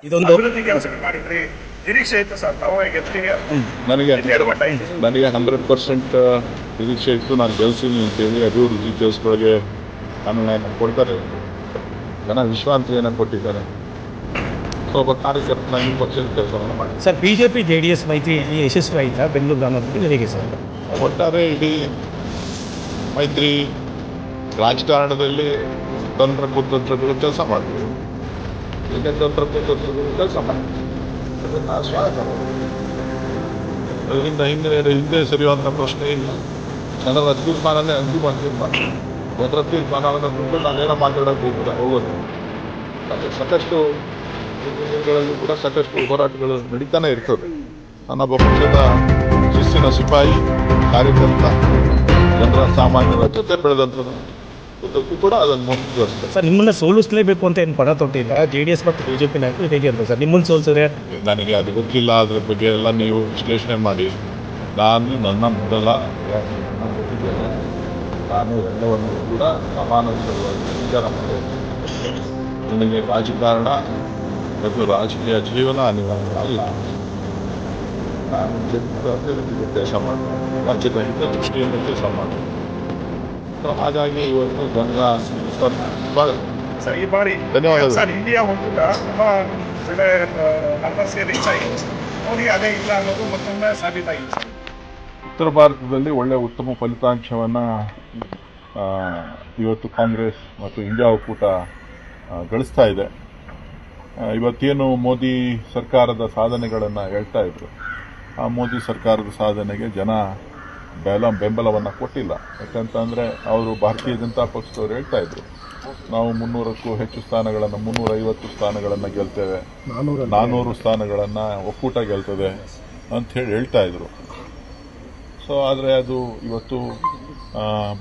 ಇದೊಂದು ಅಭಿವೃದ್ಧಿ ಕೆಲಸಗಳು ಮಾಡಿದ್ರಿ, ನಿರೀಕ್ಷೆ ಇತ್ತು ಸರ್. ನನಗೆ 100% ನಿರೀಕ್ಷೆ ಇತ್ತು. ನಾನು ಗೆಲ್ತೀನಿ ಅಂತೇಳಿ ಅಭಿವೃದ್ಧಿ ಕೆಲಸಗಳಿಗೆ ನಾನು ಕೊಡ್ತಾರೆ. ಜನ ವಿಶ್ವಾಸವನ್ನು ಕೊಟ್ಟಿದ್ದಾರೆ. ಒಬ್ಬ ಕಾರ್ಯಕರ್ತನಾಗಿ ಪಕ್ಷದ ಕೆಲಸವನ್ನು ಮಾಡಿ ಸರ್. ಬಿಜೆಪಿ JDS ಮೈತ್ರಿ ಯಶಸ್ವಿ ಆಯಿತಾ ಬೆಂಗಳೂರು ಗ್ರಾಮಾಂತರದಲ್ಲಿ ಹೇಗೆ ಸರ್? ಒಟ್ಟಾರೆ ಇಡೀ ಮೈತ್ರಿ ರಾಜಕಾರಣದಲ್ಲಿ ತಂತ್ರ ಕುತಂತ್ರಗಳು ಕೆಲಸ ಮಾಡ್ತೀವಿ. ಈಗ ತಂತ್ರ ಕುತಂತ್ರಗಳು ಕೆಲಸ ಮಾಡ್ತೀವಿ. ಅದನ್ನು ಸ್ವಾಗತ ಅದರಿಂದ ಹಿಂದೆ ಸರಿಯುವಂಥ ಪ್ರಶ್ನೆ ಇಲ್ಲ. ಜನರ ತೀರ್ಮಾನನೇ ಅಂತಿಮ ತೀರ್ಮಾನ. ಜನರ ತೀರ್ಮಾನವನ್ನು ಬಿಟ್ಟು ನಾನೇನೋ ಮಾತಾಡೋಕ್ಕೆ ಹೋಗೋದು. ಸಾಕಷ್ಟು ಕೂಡ ಸಾಕಷ್ಟು ಹೋರಾಟಗಳು ನಡೀತಾನೆ ಇರ್ತದೆ. ನಾನೊಬ್ಬ ಪಕ್ಷದ ಶಿಸ್ತಿನ ಸಿಪಾಯಿ, ಕಾರ್ಯಕರ್ತ, ಜನರ ಸಾಮಾನ್ಯರ ಜೊತೆ ಬೆಳೆದಂಥದ್ದು ಕೂಡ ಅದನ್ನು ಮುಂದುವರಿಸ್ತದೆ. ಸರ್, ನಿಮ್ಮನ್ನ ಸೋಲಿಸಲೇಬೇಕು ಅಂತ ಏನು ಪಣ ತೊಟ್ಟಿಲ್ಲ JDS ಮತ್ತು ಬಿಜೆಪಿ ನಾಯಕರು ಹೇಗೆ ಅಂತ ಸರ್? ನಿಮ್ಮನ್ನು ಸೋಲಿಸಿದ್ರೆ ನನಗೆ ಅದು ಗೊತ್ತಿಲ್ಲ. ಅದ್ರ ಬಗ್ಗೆ ಎಲ್ಲ ನೀವು ವಿಶ್ಲೇಷಣೆ ಮಾಡಿ. ನನ್ನ ಮೊದಲ ನಾನು ಎಲ್ಲವನ್ನು ಕೂಡ ಸಮಾನವಾಗಿ ವಿಚಾರ ಮಾಡಬೇಕು. ನನಗೆ ರಾಜಕಾರಣ ಮತ್ತು ರಾಜಕೀಯ ಜೀವನ ಅನಿವಾರ್ಯ. ನಾನು ಕೆಲಸ ಮಾಡ್ತೀನಿ, ರಾಜ್ಯದ ಹಿತದೃಷ್ಟಿಯಿಂದ ಕೆಲಸ ಮಾಡ್ತೀನಿ. ಹಾಗಾಗಿ ಇವತ್ತು ಗಂಗಾ ಈ ಬಾರಿ ಧನ್ಯವಾದ ಸರ್. ಇಂಡಿಯಾ ಒಕ್ಕೂಟ ರೀಚ್ ಆಗಿದೆ. ಅವರಿಗೆ ಅದೇ ಇಲ್ಲ ಅನ್ನೋದು ಮತ್ತೊಮ್ಮೆ ಸಾಬೀತಾಗಿದೆ ಸರ್. ಉತ್ತರ ಭಾರತದಲ್ಲಿ ಒಳ್ಳೆಯ ಉತ್ತಮ ಫಲಿತಾಂಶವನ್ನು ಇವತ್ತು ಕಾಂಗ್ರೆಸ್ ಮತ್ತು ಇಂಡಿಯಾ ಒಕ್ಕೂಟ ಗಳಿಸ್ತಾ ಇದೆ. ಇವತ್ತೇನು ಮೋದಿ ಸರ್ಕಾರದ ಸಾಧನೆಗಳನ್ನು ಹೇಳ್ತಾ ಇದ್ರು, ಆ ಮೋದಿ ಸರ್ಕಾರದ ಸಾಧನೆಗೆ ಜನ ಬೆಂಬಲವನ್ನು ಕೊಟ್ಟಿಲ್ಲ. ಯಾಕಂತಂದರೆ ಅವರು ಭಾರತೀಯ ಜನತಾ ಪಕ್ಷದವರು ಹೇಳ್ತಾ ಇದ್ರು, ನಾವು 300ಕ್ಕೂ ಹೆಚ್ಚು ಸ್ಥಾನಗಳನ್ನು, 350 ಸ್ಥಾನಗಳನ್ನು ಗೆಲ್ತೇವೆ, 400 ಸ್ಥಾನಗಳನ್ನು ಒಕ್ಕೂಟ ಗೆಲ್ತದೆ ಅಂಥೇಳಿ ಹೇಳ್ತಾ ಇದ್ರು. ಸೊ ಆದರೆ ಅದು ಇವತ್ತು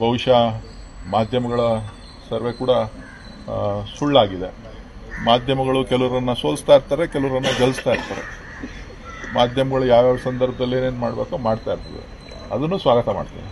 ಬಹುಶಃ ಮಾಧ್ಯಮಗಳ ಸರ್ವೆ ಕೂಡ ಸುಳ್ಳಾಗಿದೆ. ಮಾಧ್ಯಮಗಳು ಕೆಲವರನ್ನು ಸೋಲಿಸ್ತಾ ಇರ್ತಾರೆ, ಕೆಲವರನ್ನು ಗೆಲ್ಲಿಸ್ತಾ ಇರ್ತಾರೆ. ಮಾಧ್ಯಮಗಳು ಯಾವ್ಯಾವ ಸಂದರ್ಭದಲ್ಲಿ ಏನೇನು ಮಾಡಬೇಕೋ ಮಾಡ್ತಾ ಇರ್ತದೆ. ಅದನ್ನು ಸ್ವಾಗತ ಮಾಡ್ತೇನೆ.